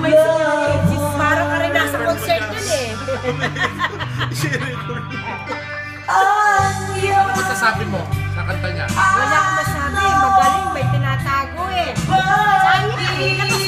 may sinunod. Parang ka rin nasa concert yun eh. Ano masasabi mo sa kanta niya? Wala akong masabi. Magaling. May tinatago eh. Sayang.